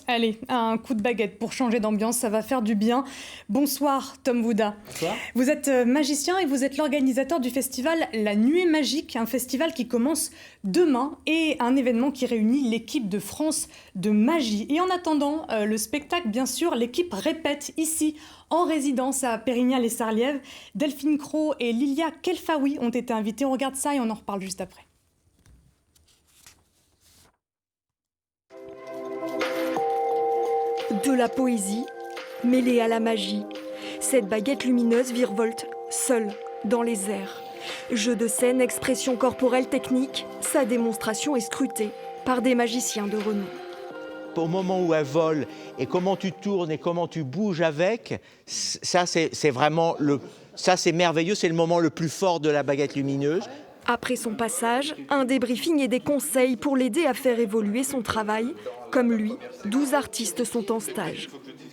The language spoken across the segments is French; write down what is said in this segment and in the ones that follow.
Allez, un coup de baguette pour changer d'ambiance, ça va faire du bien. Bonsoir Tom Wouda. Bonsoir. Vous êtes magicien et vous êtes l'organisateur du festival La Nuée Magique, un festival qui commence demain et un événement qui réunit l'équipe de France de magie. Et en attendant le spectacle, bien sûr, l'équipe répète ici, en résidence à Pérignal-et-Sarliève. Delphine Cros et Lilia Kelfaoui ont été invités. On regarde ça et on en reparle juste après. De la poésie mêlée à la magie. Cette baguette lumineuse virevolte seule dans les airs. Jeu de scène, expression corporelle, technique, sa démonstration est scrutée par des magiciens de renom. Au moment où elle vole et comment tu tournes et comment tu bouges avec, ça c'est vraiment ça c'est merveilleux, c'est le moment le plus fort de la baguette lumineuse. Après son passage, un débriefing et des conseils pour l'aider à faire évoluer son travail. Comme lui, 12 artistes sont en stage.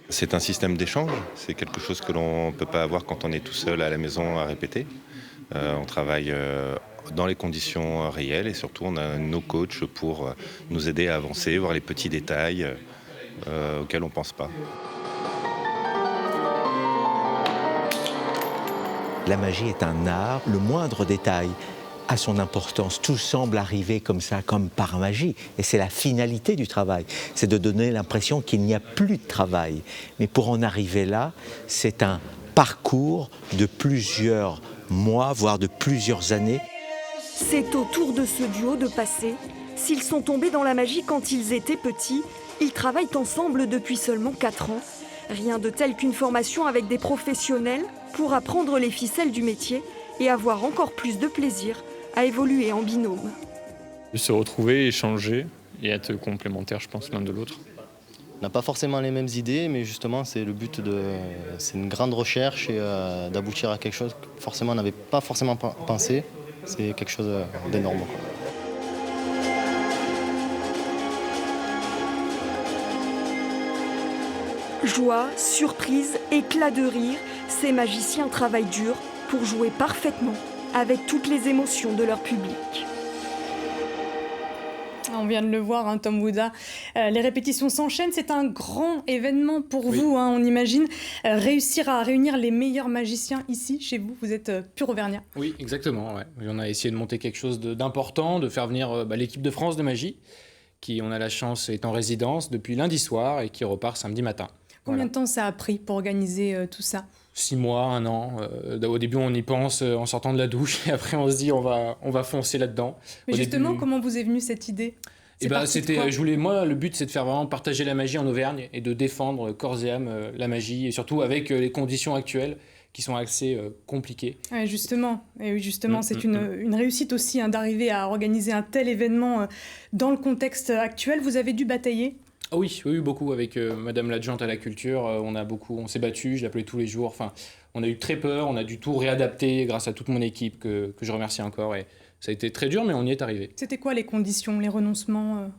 C'est un système d'échange, c'est quelque chose que l'on ne peut pas avoir quand on est tout seul à la maison à répéter. On travaille dans les conditions réelles et surtout on a nos coachs pour nous aider à avancer, voir les petits détails auxquels on ne pense pas. La magie est un art, le moindre détail a son importance. Tout semble arriver comme ça, comme par magie. Et c'est la finalité du travail. C'est de donner l'impression qu'il n'y a plus de travail. Mais pour en arriver là, c'est un parcours de plusieurs mois, voire de plusieurs années. C'est au tour de ce duo de passer. S'ils sont tombés dans la magie quand ils étaient petits, ils travaillent ensemble depuis seulement 4 ans. Rien de tel qu'une formation avec des professionnels pour apprendre les ficelles du métier et avoir encore plus de plaisir à évoluer en binôme. De se retrouver, échanger et être complémentaires, je pense, l'un de l'autre. On n'a pas forcément les mêmes idées, mais justement, c'est le but c'est une grande recherche et d'aboutir à quelque chose que forcément on n'avait pas forcément pensé. C'est quelque chose d'énorme. Joie, surprise, éclat de rire, ces magiciens travaillent dur pour jouer parfaitement avec toutes les émotions de leur public. On vient de le voir, Tom Wouda. Les répétitions s'enchaînent. C'est un grand événement pour vous, on imagine. Réussir à réunir les meilleurs magiciens ici, chez vous. Vous êtes pur auvergnat. Oui, exactement. Ouais. On a essayé de monter quelque chose d'important, de faire venir l'équipe de France de magie, qui, on a la chance, est en résidence depuis lundi soir et qui repart samedi matin. Combien de temps ça a pris pour organiser tout ça ? 6 mois, 1 an. Au début, on y pense en sortant de la douche et après, on se dit on va foncer là-dedans. Mais justement, comment vous est venue cette idée ? Le but, c'est de faire vraiment partager la magie en Auvergne et de défendre corps et âme la magie et surtout avec les conditions actuelles qui sont assez compliquées. Ouais, justement, c'est une réussite aussi d'éarriver à organiser un tel événement dans le contexte actuel. Vous avez dû batailler ? Ah oui, beaucoup avec Madame l'adjointe à la culture. On s'est battu, je l'appelais tous les jours. Enfin, on a eu très peur, on a dû tout réadapter grâce à toute mon équipe que je remercie encore. Et ça a été très dur, mais on y est arrivé. C'était quoi les conditions, les renoncements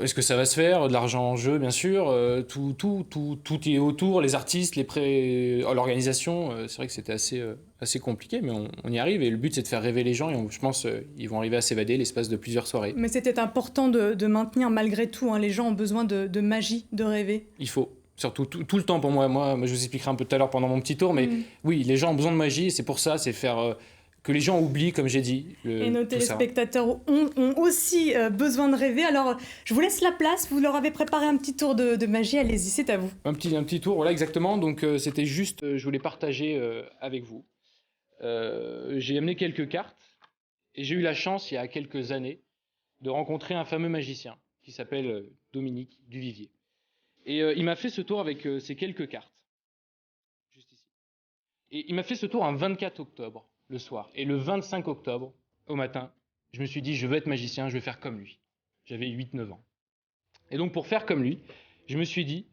Est-ce que ça va se faire ? De l'argent en jeu, bien sûr. Tout est autour, les artistes, l'organisation. C'est vrai que c'était assez compliqué, mais on y arrive. Et le but, c'est de faire rêver les gens. Et je pense qu'ils vont arriver à s'évader l'espace de plusieurs soirées. Mais c'était important de maintenir malgré tout. Les gens ont besoin de magie, de rêver. Il faut. Surtout tout le temps pour moi. Moi, je vous expliquerai un peu tout à l'heure pendant mon petit tour. Mais oui, les gens ont besoin de magie. Et c'est pour ça, c'est faire... que les gens oublient, comme j'ai dit. Et nos téléspectateurs ont aussi besoin de rêver. Alors, je vous laisse la place. Vous leur avez préparé un petit tour de magie. Allez-y, c'est à vous. Un petit tour, voilà, exactement. Donc, c'était juste, je voulais partager avec vous. J'ai amené quelques cartes. Et j'ai eu la chance, il y a quelques années, de rencontrer un fameux magicien qui s'appelle Dominique Duvivier. Et il m'a fait ce tour avec ces quelques cartes. Juste ici. Et il m'a fait ce tour un 24 octobre. Le soir. Et le 25 octobre, au matin, je me suis dit, je veux être magicien, je vais faire comme lui. J'avais 8-9 ans. Et donc, pour faire comme lui, je me suis dit,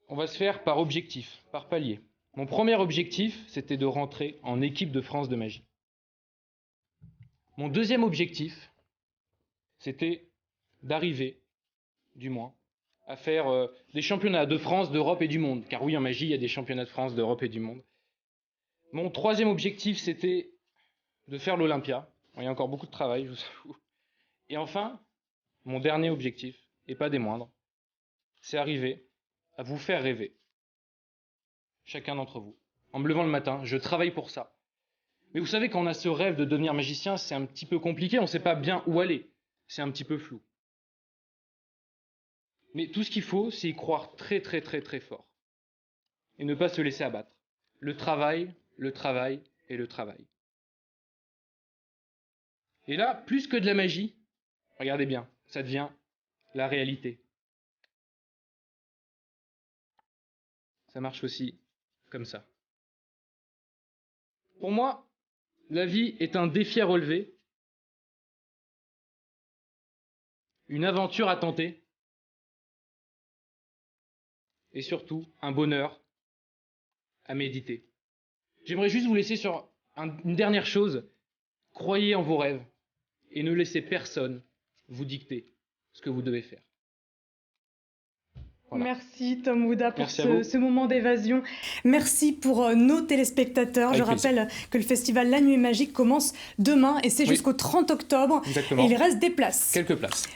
on va se faire par objectif, par palier. Mon premier objectif, c'était de rentrer en équipe de France de magie. Mon deuxième objectif, c'était d'arriver, du moins, à faire des championnats de France, d'Europe et du monde. Car oui, en magie, il y a des championnats de France, d'Europe et du monde. Mon troisième objectif, c'était de faire l'Olympia. Il y a encore beaucoup de travail, je vous avoue. Et enfin, mon dernier objectif, et pas des moindres, c'est arriver à vous faire rêver. Chacun d'entre vous. En me levant le matin, je travaille pour ça. Mais vous savez, quand on a ce rêve de devenir magicien, c'est un petit peu compliqué, on ne sait pas bien où aller. C'est un petit peu flou. Mais tout ce qu'il faut, c'est y croire très très très très fort. Et ne pas se laisser abattre. Le travail et le travail. Et là, plus que de la magie, regardez bien, ça devient la réalité. Ça marche aussi comme ça. Pour moi, la vie est un défi à relever, une aventure à tenter, et surtout un bonheur à méditer. J'aimerais juste vous laisser sur une dernière chose. Croyez en vos rêves et ne laissez personne vous dicter ce que vous devez faire. Voilà. Merci Tom Houda pour Merci à vous. ce moment d'évasion. Merci pour nos téléspectateurs. Avec Je rappelle que le festival La Nuée Magique commence demain et c'est Oui. jusqu'au 30 octobre. Exactement. Et il reste des places. Quelques places.